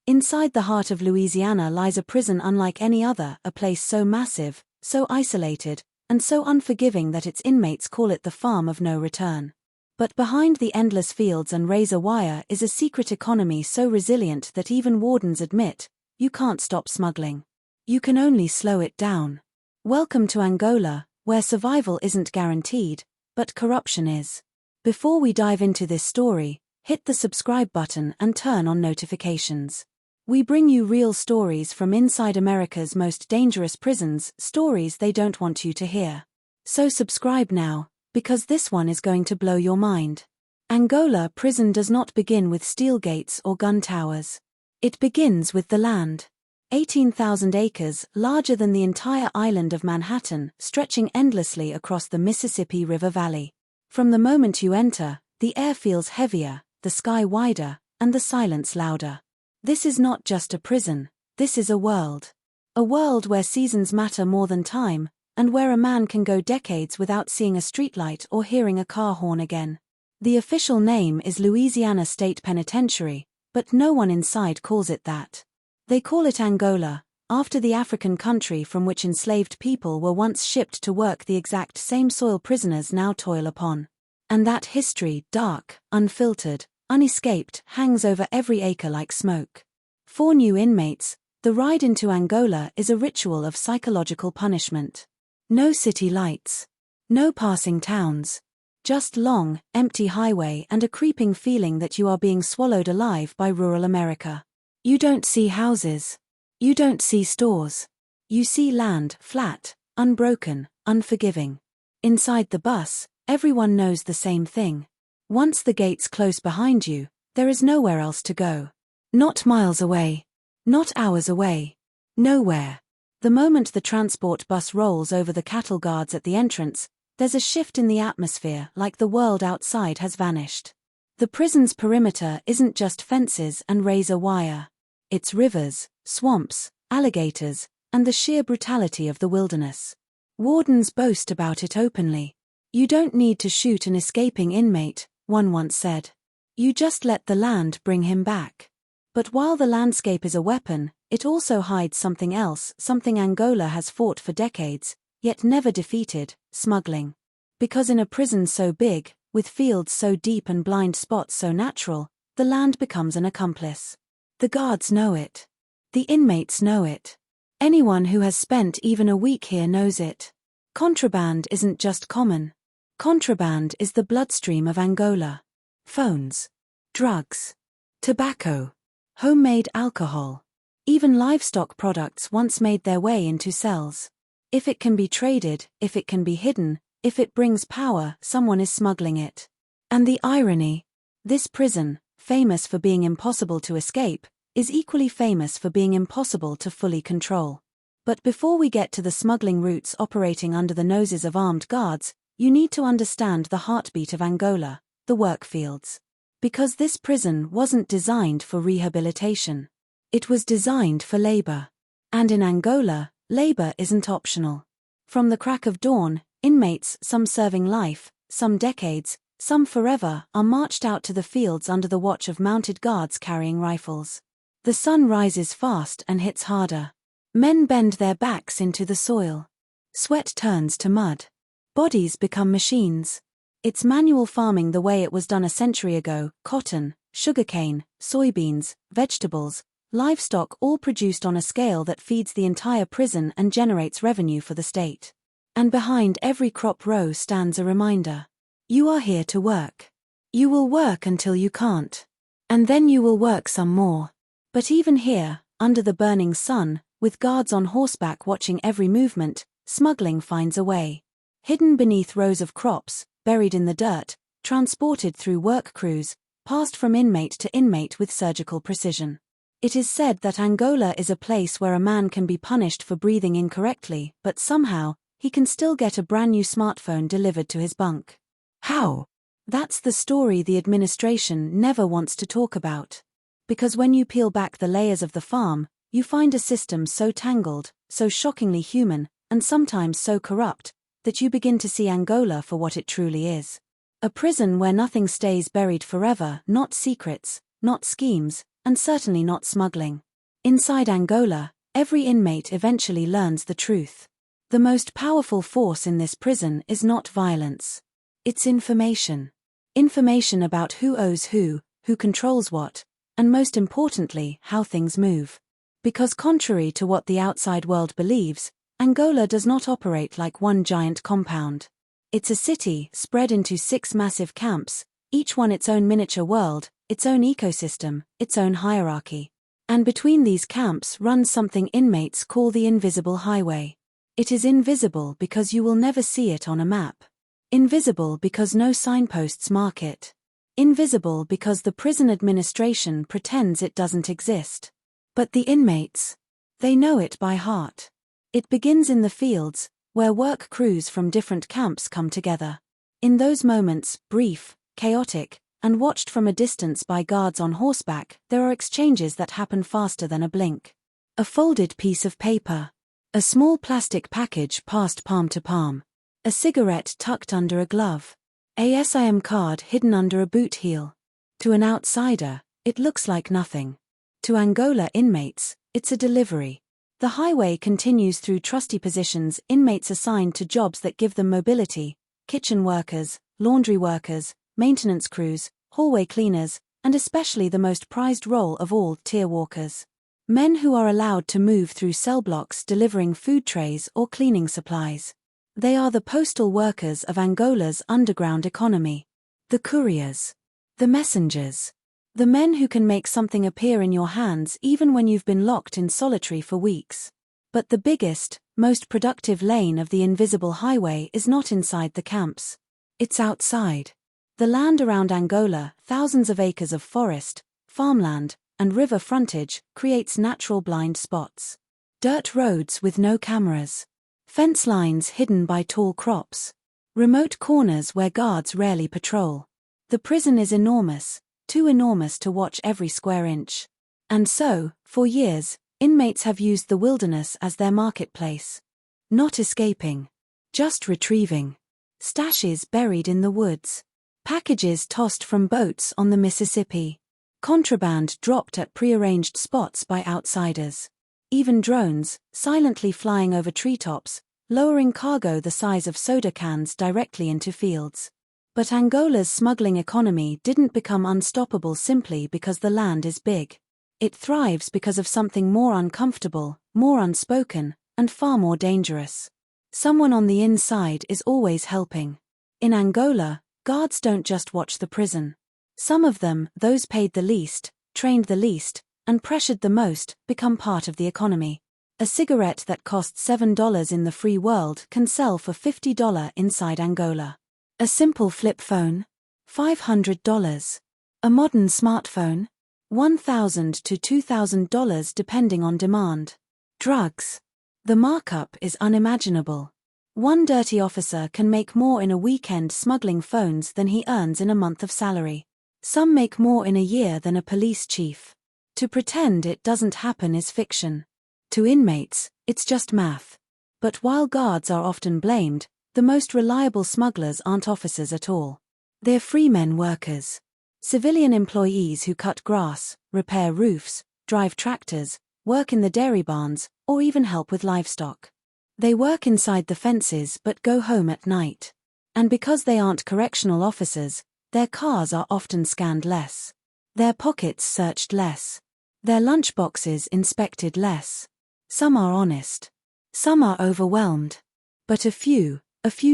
Inside the heart of Louisiana lies a prison unlike any other, a place so massive, so isolated, and so unforgiving that its inmates call it the farm of no return. But behind the endless fields and razor wire is a secret economy so resilient that even wardens admit, you can't stop smuggling. You can only slow it down. Welcome to Angola, where survival isn't guaranteed, but corruption is. Before we dive into this story, hit the subscribe button and turn on notifications. We bring you real stories from inside America's most dangerous prisons, stories they don't want you to hear. So subscribe now, because this one is going to blow your mind. Angola prison does not begin with steel gates or gun towers. It begins with the land. 18,000 acres, larger than the entire island of Manhattan, stretching endlessly across the Mississippi River Valley. From the moment you enter, the air feels heavier, the sky wider, and the silence louder. This is not just a prison, this is a world. A world where seasons matter more than time, and where a man can go decades without seeing a streetlight or hearing a car horn again. The official name is Louisiana State Penitentiary, but no one inside calls it that. They call it Angola, after the African country from which enslaved people were once shipped to work the exact same soil prisoners now toil upon. And that history, dark, unfiltered, unescaped, hangs over every acre like smoke. For new inmates, the ride into Angola is a ritual of psychological punishment. No city lights. No passing towns. Just long, empty highway and a creeping feeling that you are being swallowed alive by rural America. You don't see houses. You don't see stores. You see land, flat, unbroken, unforgiving. Inside the bus, everyone knows the same thing. Once the gates close behind you, there is nowhere else to go. Not miles away. Not hours away. Nowhere. The moment the transport bus rolls over the cattle guards at the entrance, there's a shift in the atmosphere, like the world outside has vanished. The prison's perimeter isn't just fences and razor wire. It's rivers, swamps, alligators, and the sheer brutality of the wilderness. Wardens boast about it openly. You don't need to shoot an escaping inmate, one once said. You just let the land bring him back. But while the landscape is a weapon, it also hides something else, something Angola has fought for decades, yet never defeated: smuggling. Because in a prison so big, with fields so deep and blind spots so natural, the land becomes an accomplice. The guards know it. The inmates know it. Anyone who has spent even a week here knows it. Contraband isn't just common. Contraband is the bloodstream of Angola. Phones. Drugs. Tobacco. Homemade alcohol. Even livestock products once made their way into cells. If it can be traded, if it can be hidden, if it brings power, someone is smuggling it. And the irony: this prison, famous for being impossible to escape, is equally famous for being impossible to fully control. But before we get to the smuggling routes operating under the noses of armed guards, you need to understand the heartbeat of Angola, the work fields. Because this prison wasn't designed for rehabilitation. It was designed for labor. And in Angola, labor isn't optional. From the crack of dawn, inmates, some serving life, some decades, some forever, are marched out to the fields under the watch of mounted guards carrying rifles. The sun rises fast and hits harder. Men bend their backs into the soil. Sweat turns to mud. Bodies become machines. It's manual farming the way it was done a century ago: cotton, sugarcane, soybeans, vegetables, livestock, all produced on a scale that feeds the entire prison and generates revenue for the state. And behind every crop row stands a reminder. You are here to work. You will work until you can't. And then you will work some more. But even here, under the burning sun, with guards on horseback watching every movement, smuggling finds a way. Hidden beneath rows of crops, buried in the dirt, transported through work crews, passed from inmate to inmate with surgical precision. It is said that Angola is a place where a man can be punished for breathing incorrectly, but somehow, he can still get a brand new smartphone delivered to his bunk. How? That's the story the administration never wants to talk about. Because when you peel back the layers of the farm, you find a system so tangled, so shockingly human, and sometimes so corrupt, that you begin to see Angola for what it truly is. A prison where nothing stays buried forever, not secrets, not schemes, and certainly not smuggling. Inside Angola, every inmate eventually learns the truth. The most powerful force in this prison is not violence. It's information. Information about who owes who controls what, and most importantly, how things move. Because contrary to what the outside world believes, Angola does not operate like one giant compound. It's a city spread into 6 massive camps, each one its own miniature world, its own ecosystem, its own hierarchy. And between these camps runs something inmates call the invisible highway. It is invisible because you will never see it on a map. Invisible because no signposts mark it. Invisible because the prison administration pretends it doesn't exist. But the inmates, they know it by heart. It begins in the fields, where work crews from different camps come together. In those moments, brief, chaotic, and watched from a distance by guards on horseback, there are exchanges that happen faster than a blink. A folded piece of paper. A small plastic package passed palm to palm. A cigarette tucked under a glove. A SIM card hidden under a boot heel. To an outsider, it looks like nothing. To Angola inmates, it's a delivery. The highway continues through trusty positions, inmates assigned to jobs that give them mobility: kitchen workers, laundry workers, maintenance crews, hallway cleaners, and especially the most prized role of all, tier walkers. Men who are allowed to move through cell blocks delivering food trays or cleaning supplies. They are the postal workers of Angola's underground economy. The couriers. The messengers. The men who can make something appear in your hands even when you've been locked in solitary for weeks. But the biggest, most productive lane of the invisible highway is not inside the camps. It's outside. The land around Angola, thousands of acres of forest, farmland, and river frontage, creates natural blind spots. Dirt roads with no cameras. Fence lines hidden by tall crops. Remote corners where guards rarely patrol. The prison is enormous, too enormous to watch every square inch. And so, for years, inmates have used the wilderness as their marketplace. Not escaping. Just retrieving. Stashes buried in the woods. Packages tossed from boats on the Mississippi. Contraband dropped at prearranged spots by outsiders. Even drones, silently flying over treetops, lowering cargo the size of soda cans directly into fields. But Angola's smuggling economy didn't become unstoppable simply because the land is big. It thrives because of something more uncomfortable, more unspoken, and far more dangerous. Someone on the inside is always helping. In Angola, guards don't just watch the prison. Some of them, those paid the least, trained the least, and pressured the most, become part of the economy. A cigarette that costs $7 in the free world can sell for $50 inside Angola. A simple flip phone? $500. A modern smartphone? $1,000 to $2,000 depending on demand. Drugs. The markup is unimaginable. One dirty officer can make more in a weekend smuggling phones than he earns in a month of salary. Some make more in a year than a police chief. To pretend it doesn't happen is fiction. To inmates, it's just math. But while guards are often blamed, the most reliable smugglers aren't officers at all. They're freemen workers. Civilian employees who cut grass, repair roofs, drive tractors, work in the dairy barns, or even help with livestock. They work inside the fences but go home at night. And because they aren't correctional officers, their cars are often scanned less. Their pockets searched less. Their lunchboxes inspected less. Some are honest. Some are overwhelmed. But a few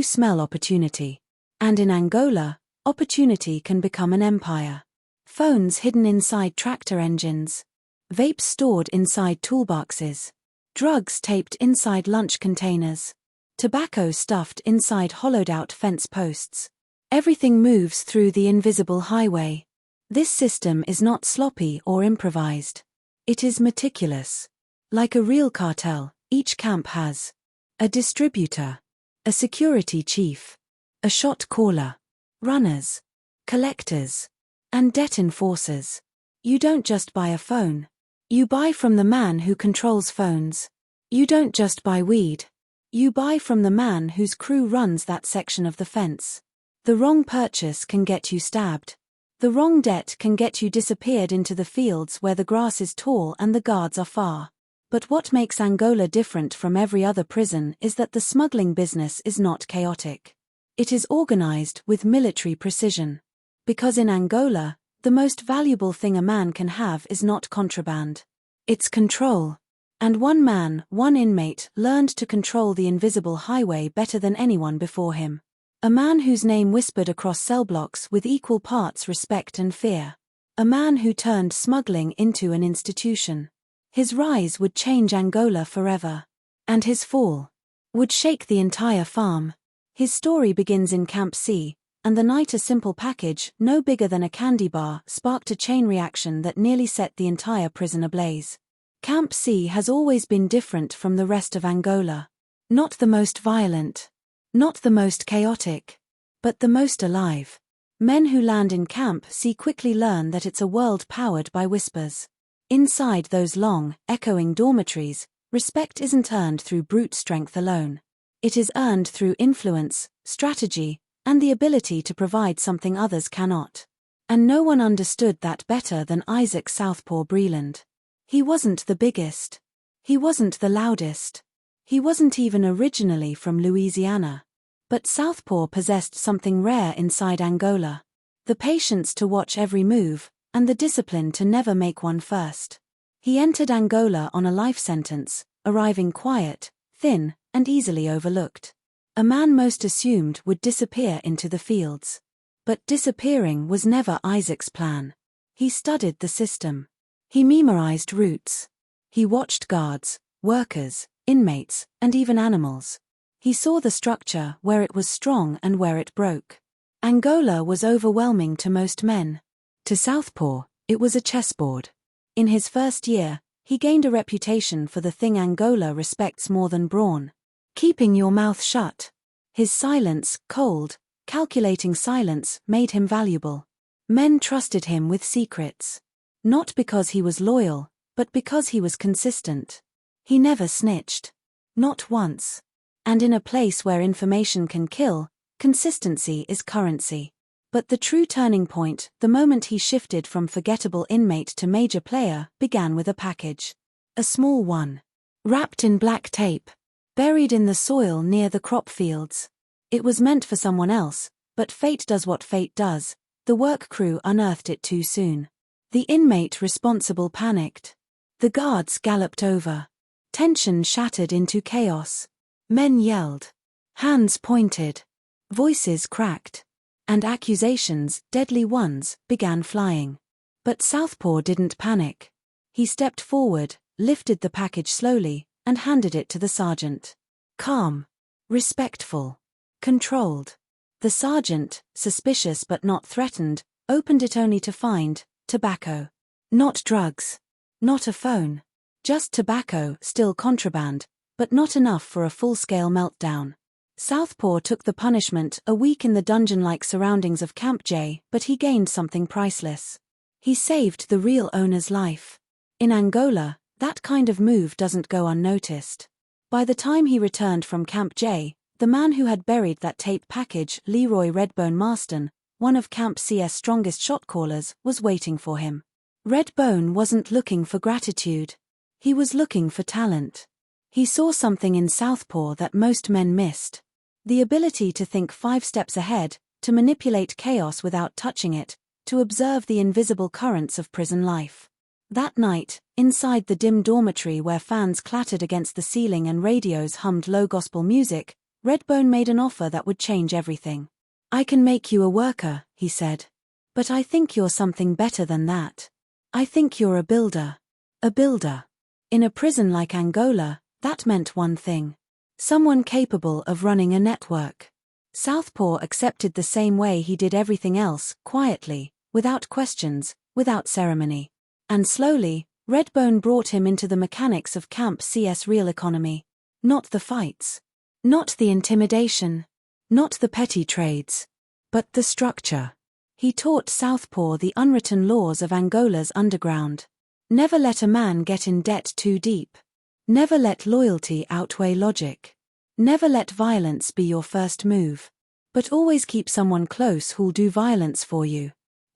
smell opportunity. And in Angola, opportunity can become an empire. Phones hidden inside tractor engines. Vapes stored inside toolboxes. Drugs taped inside lunch containers. Tobacco stuffed inside hollowed-out fence posts. Everything moves through the invisible highway. This system is not sloppy or improvised. It is meticulous. Like a real cartel, each camp has a distributor, a security chief, a shot caller, runners, collectors, and debt enforcers. You don't just buy a phone. You buy from the man who controls phones. You don't just buy weed. You buy from the man whose crew runs that section of the fence. The wrong purchase can get you stabbed. The wrong debt can get you disappeared into the fields where the grass is tall and the guards are far. But what makes Angola different from every other prison is that the smuggling business is not chaotic. It is organized with military precision. Because in Angola, the most valuable thing a man can have is not contraband. It's control. And one man, one inmate, learned to control the invisible highway better than anyone before him. A man whose name whispered across cell blocks with equal parts respect and fear. A man who turned smuggling into an institution. His rise would change Angola forever. And his fall would shake the entire farm. His story begins in Camp C, and the night a simple package, no bigger than a candy bar, sparked a chain reaction that nearly set the entire prison ablaze. Camp C has always been different from the rest of Angola. Not the most violent. Not the most chaotic. But the most alive. Men who land in Camp C quickly learn that it's a world powered by whispers. Inside those long, echoing dormitories, respect isn't earned through brute strength alone. It is earned through influence, strategy, and the ability to provide something others cannot. And no one understood that better than Isaac Southpaw Breland. He wasn't the biggest. He wasn't the loudest. He wasn't even originally from Louisiana. But Southpaw possessed something rare inside Angola. The patience to watch every move, and the discipline to never make one first. He entered Angola on a life sentence, arriving quiet, thin, and easily overlooked. A man most assumed would disappear into the fields. But disappearing was never Isaac's plan. He studied the system. He memorized routes. He watched guards, workers, inmates, and even animals. He saw the structure where it was strong and where it broke. Angola was overwhelming to most men. To Southpaw, it was a chessboard. In his first year, he gained a reputation for the thing Angola respects more than brawn. Keeping your mouth shut. His silence, cold, calculating silence, made him valuable. Men trusted him with secrets. Not because he was loyal, but because he was consistent. He never snitched. Not once. And in a place where information can kill, consistency is currency. But the true turning point, the moment he shifted from forgettable inmate to major player, began with a package. A small one. Wrapped in black tape. Buried in the soil near the crop fields. It was meant for someone else, but fate does what fate does. The work crew unearthed it too soon. The inmate responsible panicked. The guards galloped over. Tension shattered into chaos. Men yelled. Hands pointed. Voices cracked. And accusations, deadly ones, began flying. But Southpaw didn't panic. He stepped forward, lifted the package slowly, and handed it to the sergeant. Calm. Respectful. Controlled. The sergeant, suspicious but not threatened, opened it only to find tobacco. Not drugs. Not a phone. Just tobacco, still contraband, but not enough for a full-scale meltdown. Southpaw took the punishment, a week in the dungeon-like surroundings of Camp J, but he gained something priceless. He saved the real owner's life. In Angola, that kind of move doesn't go unnoticed. By the time he returned from Camp J, the man who had buried that tape package, Leroy Redbone Marston, one of Camp C's strongest shot callers, was waiting for him. Redbone wasn't looking for gratitude. He was looking for talent. He saw something in Southpaw that most men missed. The ability to think 5 steps ahead, to manipulate chaos without touching it, to observe the invisible currents of prison life. That night, inside the dim dormitory where fans clattered against the ceiling and radios hummed low gospel music, Redbone made an offer that would change everything. I can make you a worker, he said. But I think you're something better than that. I think you're a builder. A builder. In a prison like Angola, that meant one thing. Someone capable of running a network. Southpaw accepted the same way he did everything else, quietly, without questions, without ceremony. And slowly, Redbone brought him into the mechanics of Camp C's real economy. Not the fights. Not the intimidation. Not the petty trades. But the structure. He taught Southpaw the unwritten laws of Angola's underground. Never let a man get in debt too deep. Never let loyalty outweigh logic. Never let violence be your first move. But always keep someone close who'll do violence for you.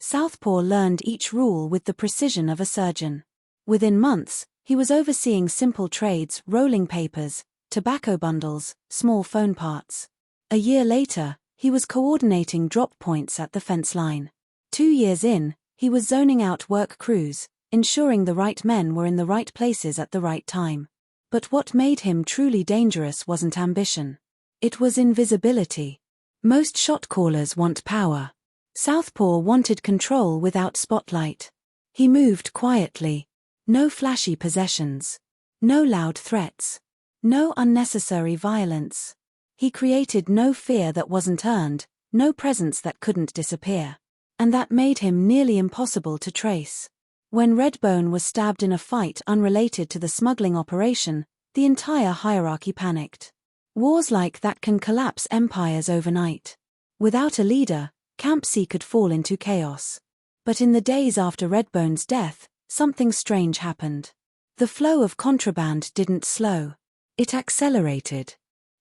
Southpaw learned each rule with the precision of a surgeon. Within months, he was overseeing simple trades, rolling papers, tobacco bundles, small phone parts. A year later, he was coordinating drop points at the fence line. 2 years in, he was zoning out work crews, ensuring the right men were in the right places at the right time. But what made him truly dangerous wasn't ambition. It was invisibility. Most shot callers want power. Southpaw wanted control without spotlight. He moved quietly. No flashy possessions. No loud threats. No unnecessary violence. He created no fear that wasn't earned, no presence that couldn't disappear. And that made him nearly impossible to trace. When Redbone was stabbed in a fight unrelated to the smuggling operation, the entire hierarchy panicked. Wars like that can collapse empires overnight. Without a leader, Camp C could fall into chaos. But in the days after Redbone's death, something strange happened. The flow of contraband didn't slow. It accelerated.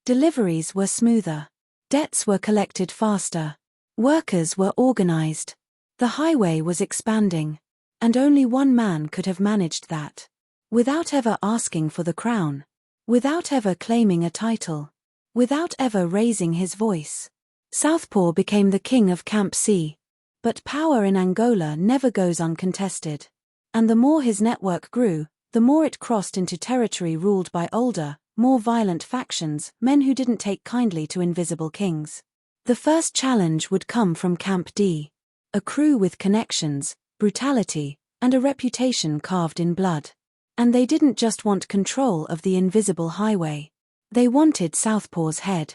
Deliveries were smoother. Debts were collected faster. Workers were organized. The highway was expanding. And only one man could have managed that. Without ever asking for the crown. Without ever claiming a title. Without ever raising his voice. Southpaw became the king of Camp C. But power in Angola never goes uncontested. And the more his network grew, the more it crossed into territory ruled by older, more violent factions, men who didn't take kindly to invisible kings. The first challenge would come from Camp D. A crew with connections, brutality, and a reputation carved in blood. And they didn't just want control of the invisible highway. They wanted Southpaw's head.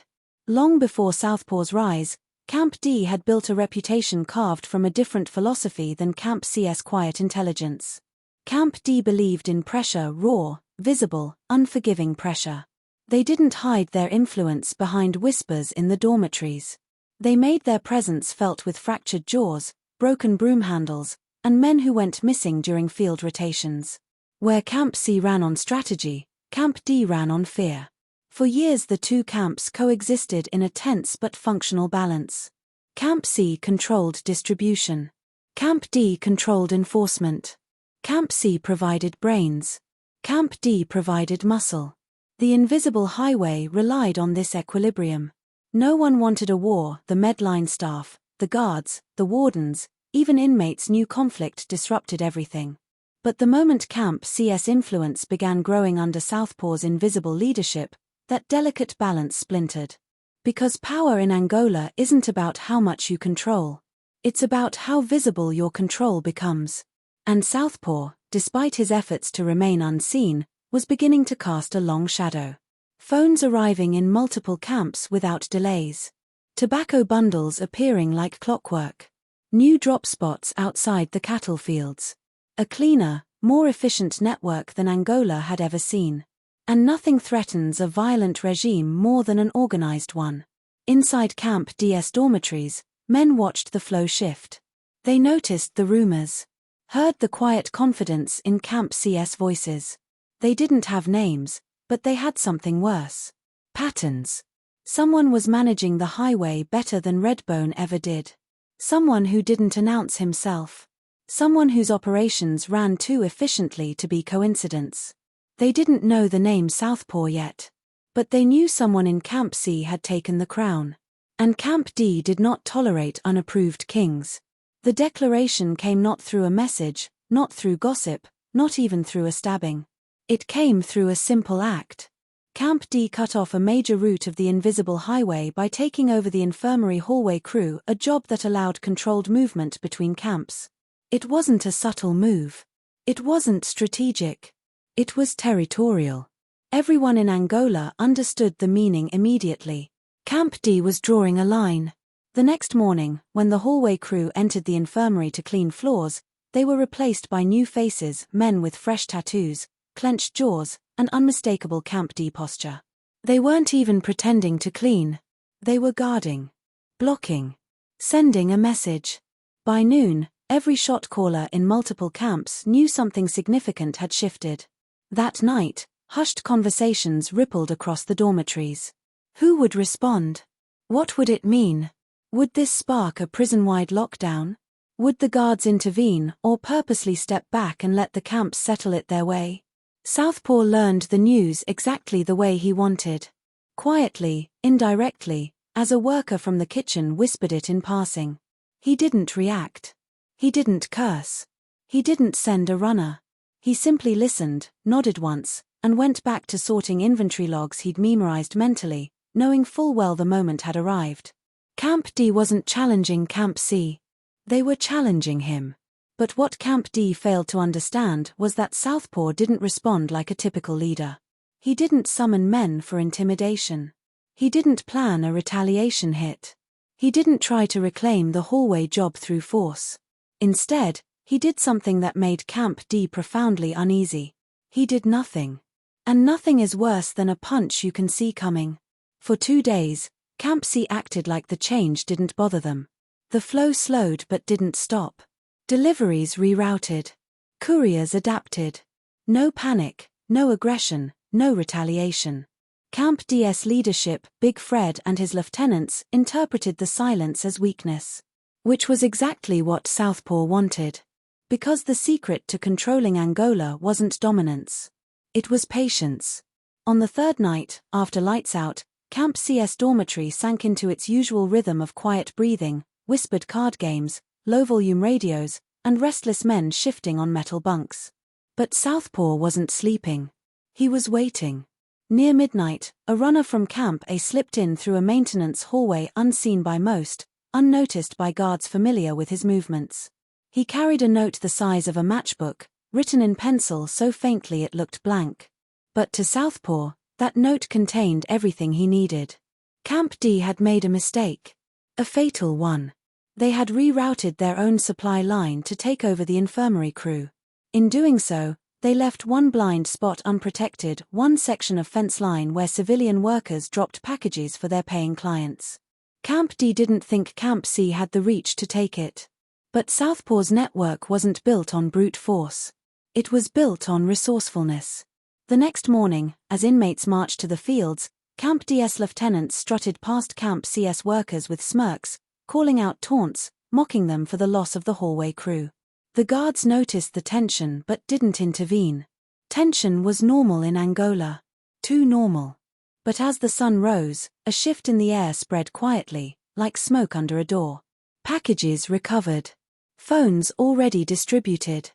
Long before Southpaw's rise, Camp D had built a reputation carved from a different philosophy than Camp C's quiet intelligence. Camp D believed in pressure, raw, visible, unforgiving pressure. They didn't hide their influence behind whispers in the dormitories. They made their presence felt with fractured jaws, broken broom handles, and men who went missing during field rotations. Where Camp C ran on strategy, Camp D ran on fear. For years the two camps coexisted in a tense but functional balance. Camp C controlled distribution. Camp D controlled enforcement. Camp C provided brains. Camp D provided muscle. The invisible highway relied on this equilibrium. No one wanted a war. The Medline staff, the guards, the wardens, even inmates knew conflict disrupted everything. But the moment Camp C's influence began growing under Southpaw's invisible leadership, that delicate balance splintered. Because power in Angola isn't about how much you control. It's about how visible your control becomes. And Southpaw, despite his efforts to remain unseen, was beginning to cast a long shadow. Phones arriving in multiple camps without delays. Tobacco bundles appearing like clockwork. New drop spots outside the cattle fields. A cleaner, more efficient network than Angola had ever seen. And nothing threatens a violent regime more than an organized one. Inside Camp D's dormitories, men watched the flow shift. They noticed the rumors. Heard the quiet confidence in Camp C's voices. They didn't have names, but they had something worse. Patterns. Someone was managing the highway better than Redbone ever did. Someone who didn't announce himself. Someone whose operations ran too efficiently to be coincidence. They didn't know the name Southpaw yet. But they knew someone in Camp C had taken the crown. And Camp D did not tolerate unapproved kings. The declaration came not through a message, not through gossip, not even through a stabbing. It came through a simple act. Camp D cut off a major route of the invisible highway by taking over the infirmary hallway crew, a job that allowed controlled movement between camps. It wasn't a subtle move. It wasn't strategic. It was territorial. Everyone in Angola understood the meaning immediately. Camp D was drawing a line. The next morning, when the hallway crew entered the infirmary to clean floors, they were replaced by new faces, men with fresh tattoos, clenched jaws, and unmistakable Camp D posture. They weren't even pretending to clean. They were guarding. Blocking. Sending a message. By noon, every shot caller in multiple camps knew something significant had shifted. That night, hushed conversations rippled across the dormitories. Who would respond? What would it mean? Would this spark a prison-wide lockdown? Would the guards intervene or purposely step back and let the camps settle it their way? Southpaw learned the news exactly the way he wanted. Quietly, indirectly, as a worker from the kitchen whispered it in passing. He didn't react. He didn't curse. He didn't send a runner. He simply listened, nodded once, and went back to sorting inventory logs he'd memorized mentally, knowing full well the moment had arrived. Camp D wasn't challenging Camp C. They were challenging him. But what Camp D failed to understand was that Southpaw didn't respond like a typical leader. He didn't summon men for intimidation. He didn't plan a retaliation hit. He didn't try to reclaim the hallway job through force. Instead, he did something that made Camp D profoundly uneasy. He did nothing. And nothing is worse than a punch you can see coming. For 2 days, Camp C acted like the change didn't bother them. The flow slowed but didn't stop. Deliveries rerouted. Couriers adapted. No panic, no aggression, no retaliation. Camp D's leadership, Big Fred and his lieutenants, interpreted the silence as weakness. Which was exactly what Southpaw wanted. Because the secret to controlling Angola wasn't dominance. It was patience. On the third night, after lights out, Camp C's dormitory sank into its usual rhythm of quiet breathing, whispered card games, low-volume radios, and restless men shifting on metal bunks. But Southpaw wasn't sleeping. He was waiting. Near midnight, a runner from Camp A slipped in through a maintenance hallway unseen by most, unnoticed by guards familiar with his movements. He carried a note the size of a matchbook, written in pencil so faintly it looked blank. But to Southpaw, that note contained everything he needed. Camp D had made a mistake. A fatal one. They had rerouted their own supply line to take over the infirmary crew. In doing so, they left one blind spot unprotected, one section of fence line where civilian workers dropped packages for their paying clients. Camp D didn't think Camp C had the reach to take it. But Southpaw's network wasn't built on brute force. It was built on resourcefulness. The next morning, as inmates marched to the fields, Camp D's lieutenants strutted past Camp C's workers with smirks, calling out taunts, mocking them for the loss of the hallway crew. The guards noticed the tension but didn't intervene. Tension was normal in Angola. Too normal. But as the sun rose, a shift in the air spread quietly, like smoke under a door. Packages recovered. Phones already distributed.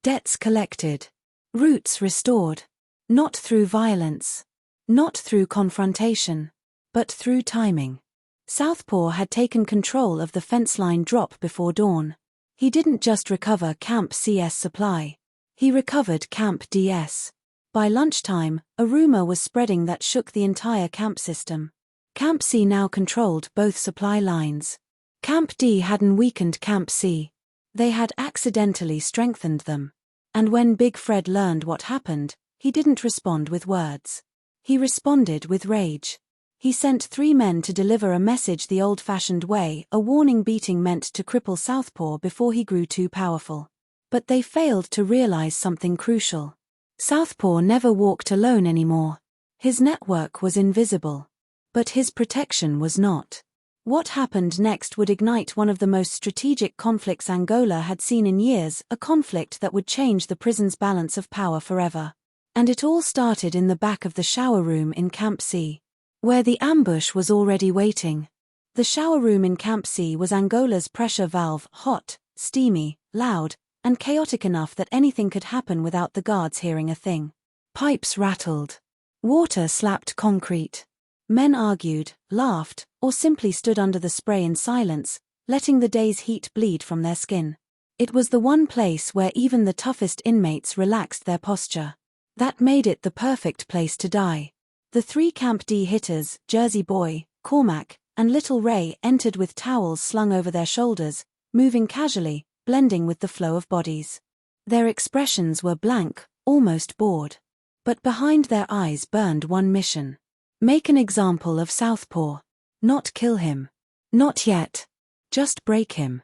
Debts collected. Routes restored. Not through violence. Not through confrontation. But through timing. Southpaw had taken control of the fence line drop before dawn. He didn't just recover Camp C's supply. He recovered Camp D's. By lunchtime, a rumor was spreading that shook the entire camp system. Camp C now controlled both supply lines. Camp D hadn't weakened Camp C. They had accidentally strengthened them. And when Big Fred learned what happened, he didn't respond with words. He responded with rage. He sent 3 men to deliver a message the old-fashioned way, a warning beating meant to cripple Southpaw before he grew too powerful. But they failed to realize something crucial. Southpaw never walked alone anymore. His network was invisible. But his protection was not. What happened next would ignite one of the most strategic conflicts Angola had seen in years, a conflict that would change the prison's balance of power forever. And it all started in the back of the shower room in Camp C, where the ambush was already waiting. The shower room in Camp C was Angola's pressure valve, hot, steamy, loud, and chaotic enough that anything could happen without the guards hearing a thing. Pipes rattled. Water slapped concrete. Men argued, laughed, or simply stood under the spray in silence, letting the day's heat bleed from their skin. It was the one place where even the toughest inmates relaxed their posture. That made it the perfect place to die. The 3 Camp D hitters, Jersey Boy, Cormac, and Little Ray, entered with towels slung over their shoulders, moving casually, blending with the flow of bodies. Their expressions were blank, almost bored. But behind their eyes burned one mission. Make an example of Southpaw. Not kill him. Not yet. Just break him.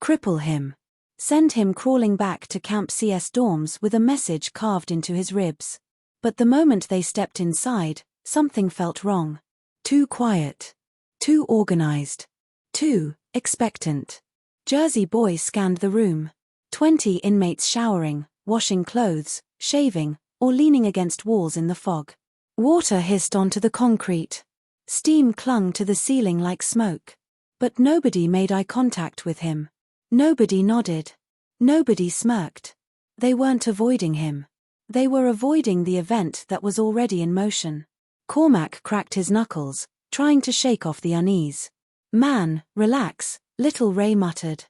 Cripple him. Send him crawling back to Camp C's dorms with a message carved into his ribs. But the moment they stepped inside, something felt wrong. Too quiet. Too organized. Too expectant. Jersey Boy scanned the room. 20 inmates showering, washing clothes, shaving, or leaning against walls in the fog. Water hissed onto the concrete. Steam clung to the ceiling like smoke. But nobody made eye contact with him. Nobody nodded. Nobody smirked. They weren't avoiding him. They were avoiding the event that was already in motion. Cormac cracked his knuckles, trying to shake off the unease. "Man, relax," Little Ray muttered.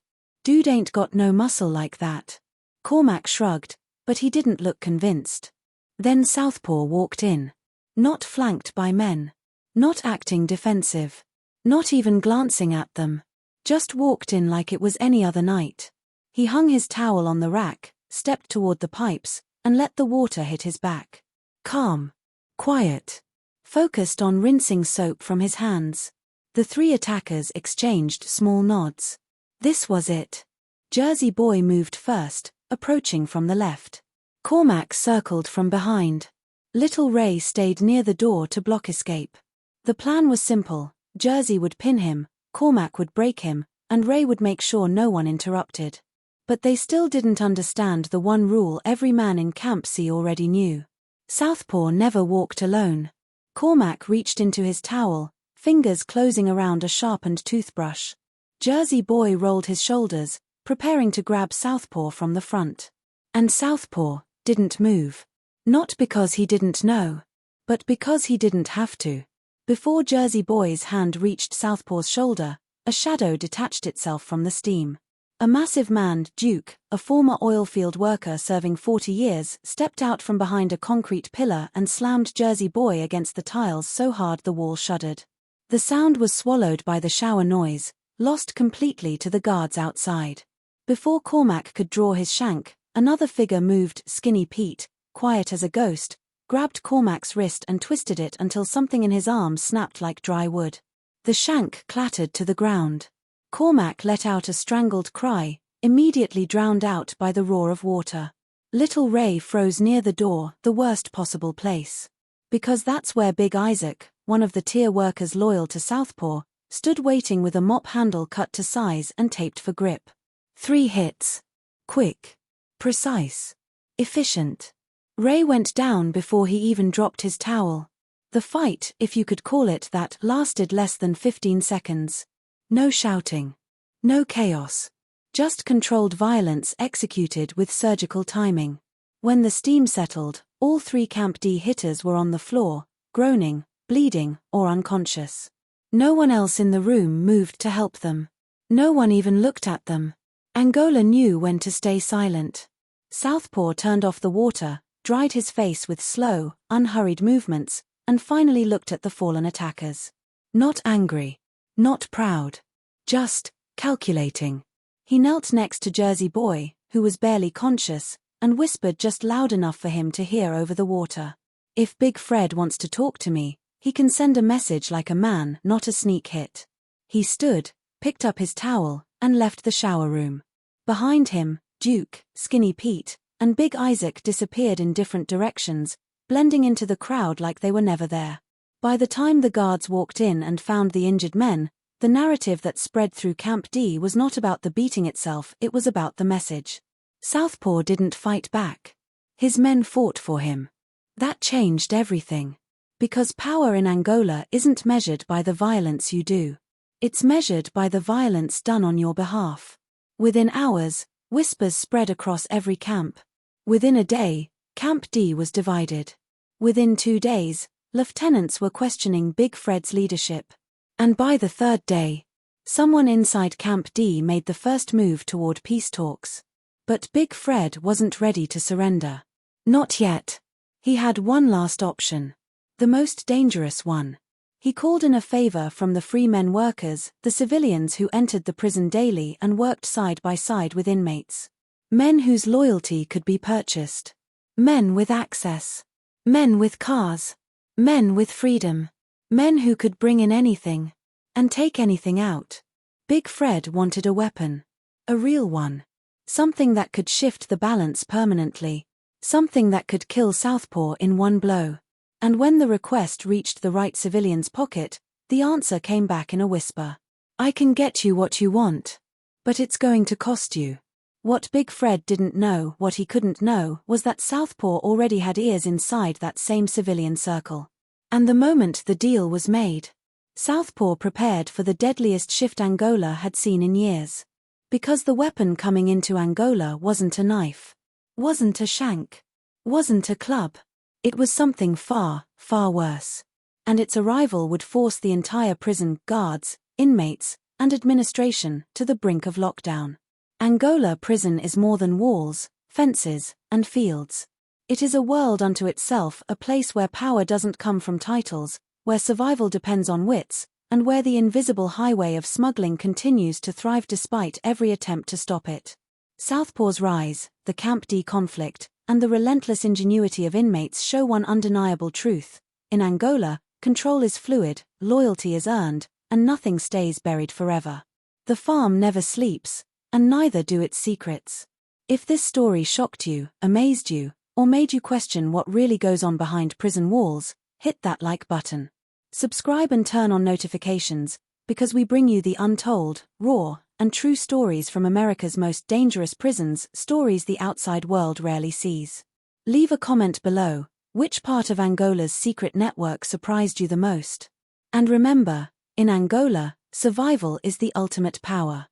"Dude ain't got no muscle like that." Cormac shrugged, but he didn't look convinced. Then Southpaw walked in. Not flanked by men. Not acting defensive. Not even glancing at them. Just walked in like it was any other night. He hung his towel on the rack, stepped toward the pipes, and let the water hit his back. Calm. Quiet. Focused on rinsing soap from his hands. The 3 attackers exchanged small nods. This was it. Jersey Boy moved first, approaching from the left. Cormac circled from behind. Little Ray stayed near the door to block escape. The plan was simple. Jersey would pin him, Cormac would break him, and Ray would make sure no one interrupted. But they still didn't understand the one rule every man in Camp C already knew. Southpaw never walked alone. Cormac reached into his towel, fingers closing around a sharpened toothbrush. Jersey Boy rolled his shoulders, preparing to grab Southpaw from the front. And Southpaw didn't move. Not because he didn't know, but because he didn't have to. Before Jersey Boy's hand reached Southpaw's shoulder, a shadow detached itself from the steam. A massive man, Duke, a former oilfield worker serving 40 years, stepped out from behind a concrete pillar and slammed Jersey Boy against the tiles so hard the wall shuddered. The sound was swallowed by the shower noise, lost completely to the guards outside. Before Cormac could draw his shank, another figure moved. Skinny Pete, quiet as a ghost, grabbed Cormac's wrist and twisted it until something in his arm snapped like dry wood. The shank clattered to the ground. Cormac let out a strangled cry, immediately drowned out by the roar of water. Little Ray froze near the door, the worst possible place. Because that's where Big Isaac, one of the tier workers loyal to Southpaw, stood waiting with a mop handle cut to size and taped for grip. 3 hits. Quick. Precise. Efficient. Ray went down before he even dropped his towel. The fight, if you could call it that, lasted less than 15 seconds. No shouting. No chaos. Just controlled violence executed with surgical timing. When the steam settled, all 3 Camp D hitters were on the floor, groaning, bleeding, or unconscious. No one else in the room moved to help them. No one even looked at them. Angola knew when to stay silent. Southpaw turned off the water, dried his face with slow, unhurried movements, and finally looked at the fallen attackers. Not angry. Not proud. Just calculating. He knelt next to Jersey Boy, who was barely conscious, and whispered just loud enough for him to hear over the water. "If Big Fred wants to talk to me, he can send a message like a man, not a sneak hit." He stood, picked up his towel, and left the shower room. Behind him, Duke, Skinny Pete, and Big Isaac disappeared in different directions, blending into the crowd like they were never there. By the time the guards walked in and found the injured men, the narrative that spread through Camp D was not about the beating itself, it was about the message. Southpaw didn't fight back. His men fought for him. That changed everything. Because power in Angola isn't measured by the violence you do. It's measured by the violence done on your behalf. Within hours, whispers spread across every camp. Within a day, Camp D was divided. Within 2 days, lieutenants were questioning Big Fred's leadership. And by the 3rd day, someone inside Camp D made the first move toward peace talks. But Big Fred wasn't ready to surrender. Not yet. He had one last option. The most dangerous one. He called in a favor from the free men workers, the civilians who entered the prison daily and worked side by side with inmates. Men whose loyalty could be purchased. Men with access. Men with cars. Men with freedom. Men who could bring in anything. And take anything out. Big Fred wanted a weapon. A real one. Something that could shift the balance permanently. Something that could kill Southpaw in one blow. And when the request reached the right civilian's pocket, the answer came back in a whisper. "I can get you what you want. But it's going to cost you. What Big Fred didn't know, what he couldn't know, was that Southpaw already had ears inside that same civilian circle. And the moment the deal was made, Southpaw prepared for the deadliest shift Angola had seen in years. Because the weapon coming into Angola wasn't a knife, wasn't a shank, wasn't a club. It was something far, far worse. And its arrival would force the entire prison, guards, inmates, and administration to the brink of lockdown. Angola prison is more than walls, fences, and fields. It is a world unto itself, a place where power doesn't come from titles, where survival depends on wits, and where the invisible highway of smuggling continues to thrive despite every attempt to stop it. Southpaw's rise, the Camp D conflict, and the relentless ingenuity of inmates show one undeniable truth. In Angola, control is fluid, loyalty is earned, and nothing stays buried forever. The farm never sleeps, and neither do its secrets. If this story shocked you, amazed you, or made you question what really goes on behind prison walls, hit that like button. Subscribe and turn on notifications, because we bring you the untold, raw, and true stories from America's most dangerous prisons, stories the outside world rarely sees. Leave a comment below. Which part of Angola's secret network surprised you the most? And remember, in Angola, survival is the ultimate power.